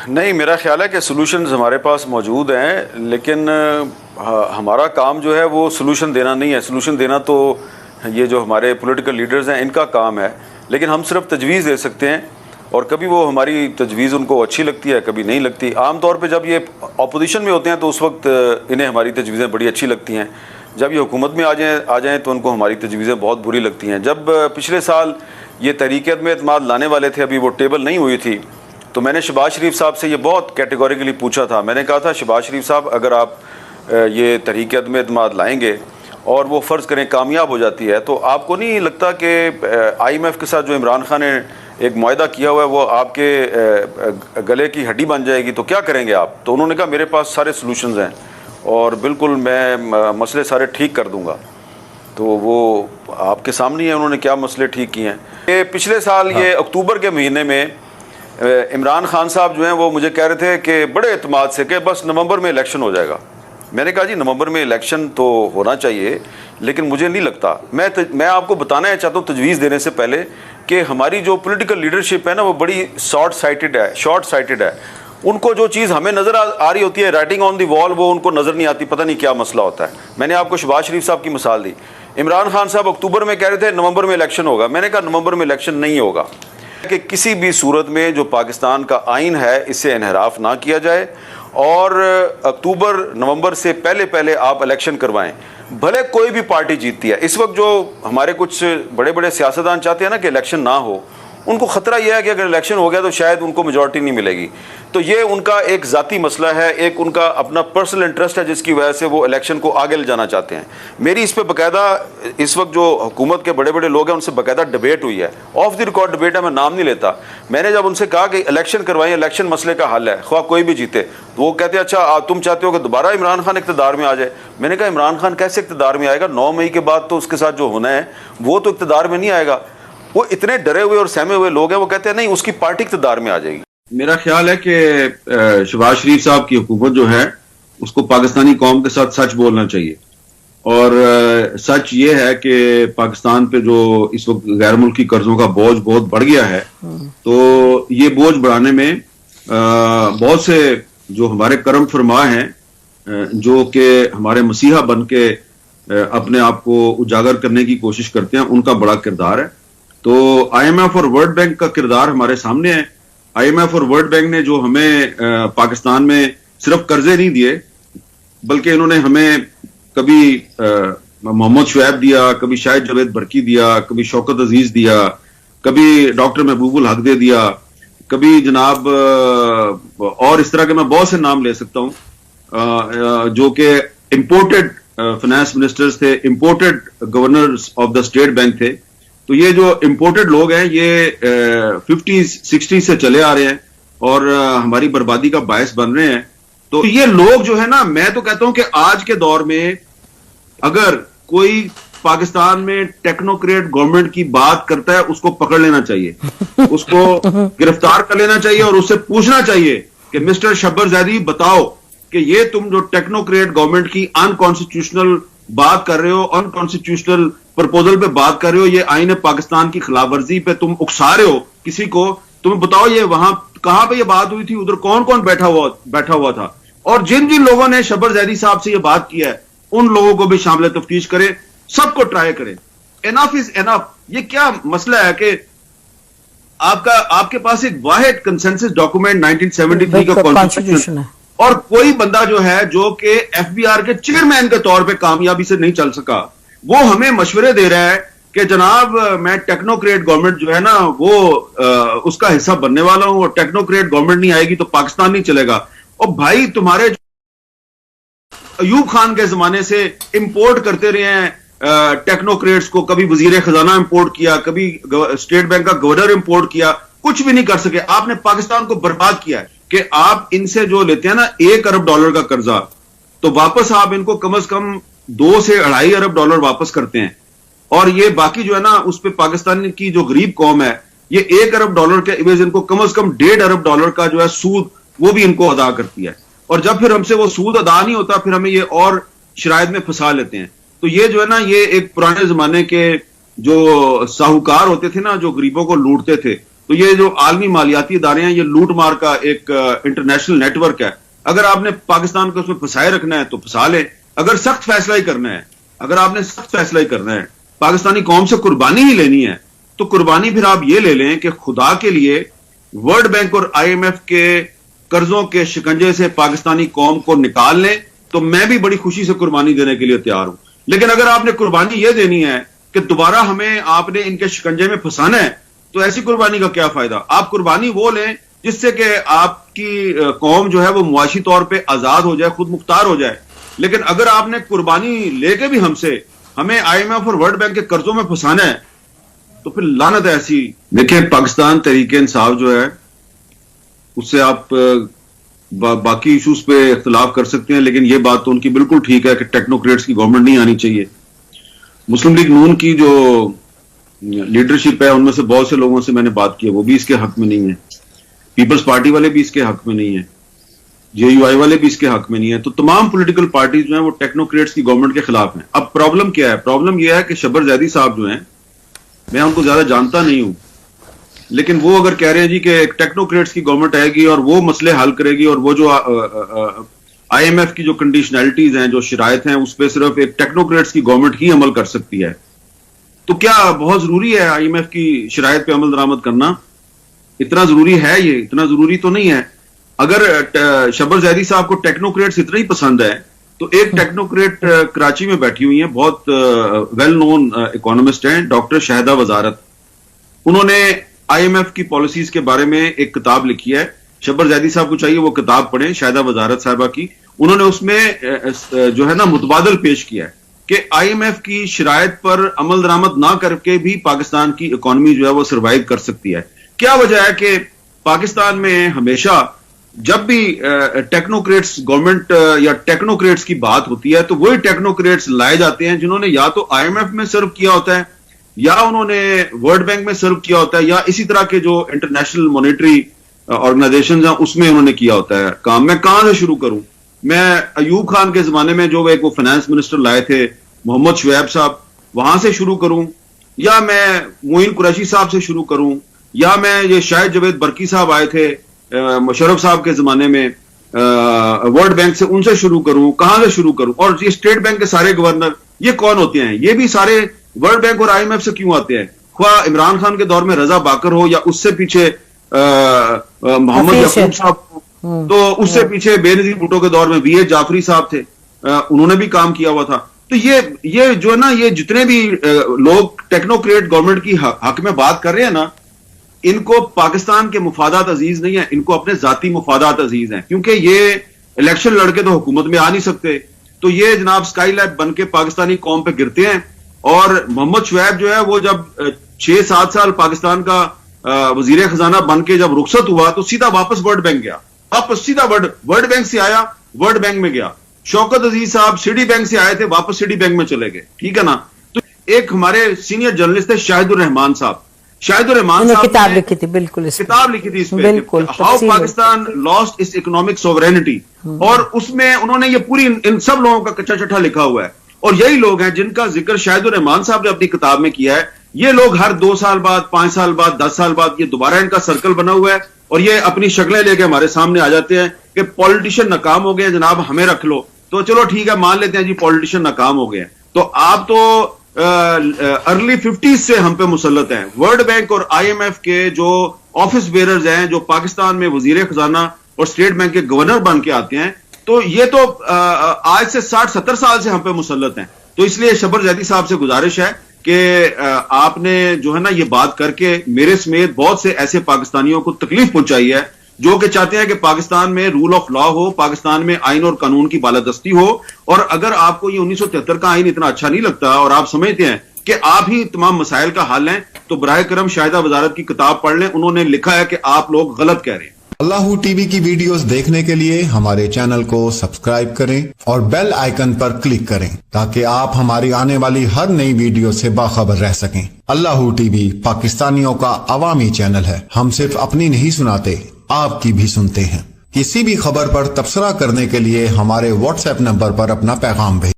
نہیں، میرا خیال ہے کہ سلوشنز ہمارے پاس موجود ہیں، لیکن ہمارا کام جو ہے وہ سلوشن دینا نہیں ہے. سلوشن دینا تو یہ جو ہمارے پولیٹیکل لیڈرز ہیں ان کا کام ہے، لیکن ہم صرف تجویز دے سکتے ہیں، اور کبھی وہ ہماری تجویز ان کو اچھی لگتی ہے، کبھی نہیں لگتی. عام طور پہ جب یہ اپوزیشن میں ہوتے ہیں تو اس وقت انہیں ہماری تجویزیں بڑی اچھی لگتی ہیں. جب یہ حکومت میں آ جائیں تو ان کو ہماری تجویزیں بہت بری لگتی ہیں. جب پچھلے سال یہ تحریک عدم اعتماد لانے والے تھے، ابھی وہ ٹیبل نہیں ہوئی تھی، تو میں نے شہباز شریف صاحب سے یہ بہت کیٹیگوریکلی پوچھا تھا. میں نے کہا تھا شہباز شریف صاحب، اگر آپ یہ تحریک عدم اعتماد لائیں گے اور وہ فرض کریں کامیاب ہو جاتی ہے، تو آپ کو نہیں لگتا کہ IMF کے ساتھ جو عمران خان نے ایک معاہدہ کیا ہوا ہے وہ آپ کے گلے کی ہڈی بن جائے گی، تو کیا کریں گے آپ؟ تو انہوں نے کہا میرے پاس سارے سلوشنز ہیں اور بالکل میں مسئلے سارے ٹھیک کر دوں گا. تو وہ آپ کے سامنے ہیں انہوں نے کیا مسئلے ٹھیک کیے ہیں. کہ پچھلے سال یہ اکتوبر کے مہینے میں عمران خان صاحب جو ہیں وہ مجھے کہہ رہے تھے کہ بڑے اعتماد سے کہ بس نومبر میں الیکشن ہو جائے گا. میں نے کہا جی نومبر میں الیکشن تو ہونا چاہیے، لیکن مجھے نہیں لگتا. میں آپ کو بتانا چاہتا ہوں تجویز دینے سے پہلے کہ ہماری جو پولیٹیکل لیڈرشپ ہے نا وہ بڑی شارٹ سائٹڈ ہے. ان کو جو چیز ہمیں نظر آ رہی ہوتی ہے رائٹنگ آن دی وال، وہ ان کو نظر نہیں آتی، پتہ نہیں کیا مسئلہ ہوتا ہے. میں نے آپ کو شہباز شریف صاحب کی مثال دی. عمران خان صاحب اکتوبر میں کہہ رہے تھے نومبر میں الیکشن ہوگا. میں نے کہا نومبر میں الیکشن نہیں ہوگا، کہ کسی بھی صورت میں جو پاکستان کا آئین ہے اس سے انحراف نہ کیا جائے، اور اکتوبر نومبر سے پہلے آپ الیکشن کروائیں، بھلے کوئی بھی پارٹی جیتتی ہے. اس وقت جو ہمارے کچھ بڑے بڑے سیاستدان چاہتے ہیں نا کہ الیکشن نہ ہو، ان کو خطرہ یہ ہے کہ اگر الیکشن ہو گیا تو شاید ان کو میجورٹی نہیں ملے گی. تو یہ ان کا ایک ذاتی مسئلہ ہے، ایک ان کا اپنا پرسنل انٹرسٹ ہے جس کی وجہ سے وہ الیکشن کو آگے لے جانا چاہتے ہیں. میری اس پہ باقاعدہ اس وقت جو حکومت کے بڑے بڑے لوگ ہیں ان سے باقاعدہ ڈبیٹ ہوئی ہے، آف دی ریکارڈ ڈبیٹ ہے، میں نام نہیں لیتا. میں نے جب ان سے کہا کہ الیکشن کروائیں، الیکشن مسئلے کا حل ہے خواہ کوئی بھی جیتے، تو وہ کہتے ہیں اچھا تم چاہتے ہو کہ دوبارہ عمران خان اقتدار میں آ جائے. میں نے کہا عمران خان کیسے اقتدار میں آئے گا؟ 9 مئی کے بعد تو اس کے ساتھ جو ہونا ہے وہ تو اقتدار میں نہیں آئے گا. وہ اتنے ڈرے ہوئے اور سہمے ہوئے لوگ ہیں، وہ کہتے ہیں نہیں اس کی پارٹی اقتدار میں آ جائے گی. میرا خیال ہے کہ شہباز شریف صاحب کی حکومت جو ہے اس کو پاکستانی قوم کے ساتھ سچ بولنا چاہیے. اور سچ یہ ہے کہ پاکستان پہ جو اس وقت غیر ملکی قرضوں کا بوجھ بہت بڑھ گیا ہے، تو یہ بوجھ بڑھانے میں بہت سے جو ہمارے کرم فرما ہیں، جو کہ ہمارے مسیحا بن کے اپنے آپ کو اجاگر کرنے کی کوشش کرتے ہیں، ان کا بڑا کردار ہے. تو IMF اور ورلڈ بینک کا کردار ہمارے سامنے ہے. IMF اور ورلڈ بینک نے جو ہمیں پاکستان میں صرف قرضے نہیں دیے، بلکہ انہوں نے ہمیں کبھی محمد شعیب دیا، کبھی شاہد جاوید برقی دیا، کبھی شوکت عزیز دیا، کبھی ڈاکٹر محبوب الحق دے دیا، کبھی جناب اور اس طرح کے میں بہت سے نام لے سکتا ہوں جو کہ امپورٹڈ فائنانس منسٹرز تھے، imported governors of the state bank تھے. تو یہ جو امپورٹڈ لوگ ہیں یہ 50s 60s سے چلے آ رہے ہیں اور ہماری بربادی کا باعث بن رہے ہیں. تو یہ لوگ جو ہے نا، میں تو کہتا ہوں کہ آج کے دور میں اگر کوئی پاکستان میں ٹیکنوکریٹ گورنمنٹ کی بات کرتا ہے اس کو پکڑ لینا چاہیے، اس کو گرفتار کر لینا چاہیے اور اس سے پوچھنا چاہیے کہ مسٹر شبر زیدی بتاؤ کہ یہ تم جو ٹیکنوکریٹ گورنمنٹ کی انکانسٹیٹیوشنل بات کر رہے ہو، انکانسٹیٹیوشنل پرپوزل پہ بات کر رہے ہو، یہ آئین پاکستان کی خلاف ورزی پہ تم اکسا رہے ہو کسی کو، تمہیں بتاؤ یہ وہاں کہاں پہ یہ بات ہوئی تھی، ادھر کون کون بیٹھا ہوا تھا. اور جن لوگوں نے شبر زیدی صاحب سے یہ بات کیا ہے ان لوگوں کو بھی شامل تفتیش کرے، سب کو ٹرائی کرے. انف از انف. یہ کیا مسئلہ ہے کہ آپ کے پاس ایک واحد کنسنسس ڈاکومنٹ 1973 کا کانسٹیٹیوشن ہے، اور کوئی بندہ جو ہے جو کہ FBR کے چیئرمین کے طور پہ کامیابی سے نہیں چل سکا، وہ ہمیں مشورے دے رہا ہے کہ جناب میں ٹیکنوکریٹ گورنمنٹ جو ہے نا وہ اس کا حصہ بننے والا ہوں، اور ٹیکنوکریٹ گورنمنٹ نہیں آئے گی تو پاکستان نہیں چلے گا. اور بھائی تمہارے ایوب خان کے زمانے سے امپورٹ کرتے رہے ہیں ٹیکنوکریٹس کو، کبھی وزیر خزانہ امپورٹ کیا، کبھی اسٹیٹ بینک کا گورنر امپورٹ کیا، کچھ بھی نہیں کر سکے. آپ نے پاکستان کو برباد کیا ہے کہ آپ ان سے جو لیتے ہیں نا $1 ارب کا قرضہ، تو واپس آپ ان کو کم از کم $2 سے $2.5 ارب واپس کرتے ہیں. اور یہ باقی جو ہے نا اس پہ پاکستان کی جو غریب قوم ہے یہ $1 ارب کے عوض ان کو کم از کم $1.5 ارب کا جو ہے سود وہ بھی ان کو ادا کرتی ہے. اور جب پھر ہم سے وہ سود ادا نہیں ہوتا پھر ہمیں یہ اور شرائط میں پھنسا لیتے ہیں. تو یہ جو ہے نا یہ ایک پرانے زمانے کے جو ساہوکار ہوتے تھے نا جو غریبوں کو لوٹتے تھے، تو یہ جو عالمی مالیاتی ادارے ہیں، یہ لوٹ مار کا ایک انٹرنیشنل نیٹ ورک ہے. اگر آپ نے پاکستان کو اس میں پھنسائے رکھنا ہے تو پھنسا لیں. اگر سخت فیصلہ ہی کرنا ہے، اگر آپ نے سخت فیصلہ ہی کرنا ہے، پاکستانی قوم سے قربانی ہی لینی ہے، تو قربانی پھر آپ یہ لے لیں کہ خدا کے لیے ورلڈ بینک اور IMF کے قرضوں کے شکنجے سے پاکستانی قوم کو نکال لیں، تو میں بھی بڑی خوشی سے قربانی دینے کے لیے تیار ہوں. لیکن اگر آپ نے قربانی یہ دینی ہے کہ دوبارہ ہمیں آپ نے ان کے شکنجے میں پھنسانا ہے، تو ایسی قربانی کا کیا فائدہ؟ آپ قربانی وہ لیں جس سے کہ آپ کی قوم جو ہے وہ معاشی طور پہ آزاد ہو جائے، خود مختار ہو جائے. لیکن اگر آپ نے قربانی لے کے بھی ہمیں IMF اور ورلڈ بینک کے قرضوں میں پھنسانا ہے، تو پھر لعنت ایسی. دیکھیں، پاکستان تحریک انصاف جو ہے اس سے آپ باقی ایشوز پہ اختلاف کر سکتے ہیں، لیکن یہ بات تو ان کی بالکل ٹھیک ہے کہ ٹیکنوکریٹس کی گورنمنٹ نہیں آنی چاہیے. مسلم لیگ نون کی جو لیڈرشپ ہے، ان میں سے بہت سے لوگوں سے میں نے بات کی ہے، وہ بھی اس کے حق میں نہیں ہے. پیپلز پارٹی والے بھی اس کے حق میں نہیں ہیں، JUI والے بھی اس کے حق میں نہیں ہیں. تو تمام پولیٹیکل پارٹیز جو ہیں وہ ٹیکنوکریٹس کی گورنمنٹ کے خلاف ہیں. اب پرابلم کیا ہے؟ پرابلم یہ ہے کہ شبر زیدی صاحب جو ہیں، میں ان کو زیادہ جانتا نہیں ہوں، لیکن وہ اگر کہہ رہے ہیں جی کہ ایک ٹیکنوکریٹس کی گورنمنٹ آئے گی اور وہ مسئلے حل کرے گی، اور وہ جو IMF کی جو کنڈیشنلٹیز ہیں، جو شرائط ہیں، اس پہ صرف ایک ٹیکنوکریٹس کی گورنمنٹ ہی عمل کر سکتی ہے، تو کیا بہت ضروری ہے IMF کی شرائط پہ عمل درآمد کرنا؟ اتنا ضروری ہے؟ یہ اتنا ضروری تو نہیں ہے. اگر شبر زیدی صاحب کو ٹیکنوکریٹس اتنا ہی پسند ہے، تو ایک ٹیکنوکریٹ کراچی میں بیٹھی ہوئی ہیں، بہت ویل نون اکانومسٹ ہیں، ڈاکٹر شاہدہ وزارت. انہوں نے IMF کی پالیسیز کے بارے میں ایک کتاب لکھی ہے. شبر زیدی صاحب کو چاہیے وہ کتاب پڑھیں، شاہدہ وزارت صاحبہ کی. انہوں نے اس میں جو ہے نا متبادل پیش کیا ہے کہ IMF کی شرائط پر عمل درآمد نہ کر کے بھی پاکستان کی اکانومی جو ہے وہ سروائیو کر سکتی ہے. کیا وجہ ہے کہ پاکستان میں ہمیشہ جب بھی ٹیکنوکریٹس گورنمنٹ یا ٹیکنوکریٹس کی بات ہوتی ہے، تو وہی ٹیکنوکریٹس لائے جاتے ہیں جنہوں نے یا تو IMF میں سرو کیا ہوتا ہے، یا انہوں نے ورلڈ بینک میں سرو کیا ہوتا ہے، یا اسی طرح کے جو انٹرنیشنل مانیٹری آرگنائزیشنز ہیں اس میں انہوں نے کیا ہوتا ہے کام. میں کہاں سے شروع کروں؟ میں ایوب خان کے زمانے میں جو ایک وہ فائنانس منسٹر لائے تھے محمد شعیب صاحب، وہاں سے شروع کروں، یا میں معین قریشی صاحب سے شروع کروں، یا میں یہ شاہد جاوید برقی صاحب آئے تھے مشرف صاحب کے زمانے میں ورلڈ بینک سے، ان سے شروع کروں؟ کہاں سے شروع کروں؟ اور یہ اسٹیٹ بینک کے سارے گورنر یہ کون ہوتے ہیں؟ یہ بھی سارے ورلڈ بینک اور IMF سے کیوں آتے ہیں؟ خواہ عمران خان کے دور میں رضا باکر ہو، یا اس سے پیچھے محمد یعقوب صاحب ہو، تو اس سے پیچھے بے نظیر بھٹو کے دور میں VH جعفری صاحب تھے، انہوں نے بھی کام کیا ہوا تھا. تو یہ جو ہے نا، یہ جتنے بھی لوگ ٹیکنوکریٹ گورنمنٹ کی حق میں بات کر رہے ہیں نا، ان کو پاکستان کے مفادات عزیز نہیں ہیں، ان کو اپنے ذاتی مفادات عزیز ہیں. کیونکہ یہ الیکشن لڑ کے تو حکومت میں آ نہیں سکتے، تو یہ جناب سکائی لیب بن کے پاکستانی قوم پہ گرتے ہیں. اور محمد شعیب جو ہے وہ جب 6-7 سال پاکستان کا وزیر خزانہ بن کے جب رخصت ہوا، تو سیدھا واپس ورلڈ بینک گیا، واپس سیدھا ورلڈ بینک سے آیا، ورلڈ بینک میں گیا. شوکت عزیز صاحب سٹی بینک سے آئے تھے، واپس سٹی بینک میں چلے گئے. ٹھیک ہے نا؟ تو ایک ہمارے سینئر جرنلسٹ تھے شاہد الرحمان صاحب، شاہد الرحمان صاحب کتاب لکھی تھی، بالکل کتاب لکھی تھی اس پہ، how Pakistan lost its economic sovereignty, اور اس میں انہوں نے یہ پوری ان سب لوگوں کا کچا چٹھا لکھا ہوا ہے. اور یہی لوگ ہیں جن کا ذکر شاہد الرحمان صاحب نے اپنی کتاب میں کیا ہے. یہ لوگ ہر 2 سال بعد، 5 سال بعد، 10 سال بعد یہ دوبارہ ان کا سرکل بنا ہوا ہے، اور یہ اپنی شکلیں لے کے ہمارے سامنے آ جاتے ہیں کہ پولیٹیشین ناکام ہو گئے جناب، ہمیں رکھ لو. تو چلو ٹھیک ہے، مان لیتے ہیں جی پولیٹیشین ناکام ہو گئے ہیں. تو آپ تو ارلی 50s سے ہم پہ مسلط ہیں. ورلڈ بینک اور IMF کے جو آفس بیئرز ہیں، جو پاکستان میں وزیر خزانہ اور اسٹیٹ بینک کے گورنر بن کے آتے ہیں، تو یہ تو آج سے 60-70 سال سے ہم پہ مسلط ہیں. تو اس لیے شبر زیدی صاحب سے گزارش ہے کہ آپ نے جو ہے نا یہ بات کر کے میرے سمیت بہت سے ایسے پاکستانیوں کو تکلیف پہنچائی ہے جو کہ چاہتے ہیں کہ پاکستان میں رول آف لا ہو، پاکستان میں آئین اور قانون کی بالادستی ہو. اور اگر آپ کو یہ 1973 کا آئین اتنا اچھا نہیں لگتا اور آپ سمجھتے ہیں کہ آپ ہی تمام مسائل کا حل ہیں، تو براہ کرم شاہدہ وزارت کی کتاب پڑھ لیں. انہوں نے لکھا ہے کہ آپ لوگ غلط کہہ رہے ہیں. اللہ ٹی وی کی ویڈیوز دیکھنے کے لیے ہمارے چینل کو سبسکرائب کریں اور بیل آئیکن پر کلک کریں تاکہ آپ ہماری آنے والی ہر نئی ویڈیو سے باخبر رہ سکیں. اللہ ٹی وی پاکستانیوں کا عوامی چینل ہے. ہم صرف اپنی نہیں سناتے، آپ کی بھی سنتے ہیں. کسی بھی خبر پر تبصرہ کرنے کے لیے ہمارے واٹس ایپ نمبر پر اپنا پیغام بھیجیں.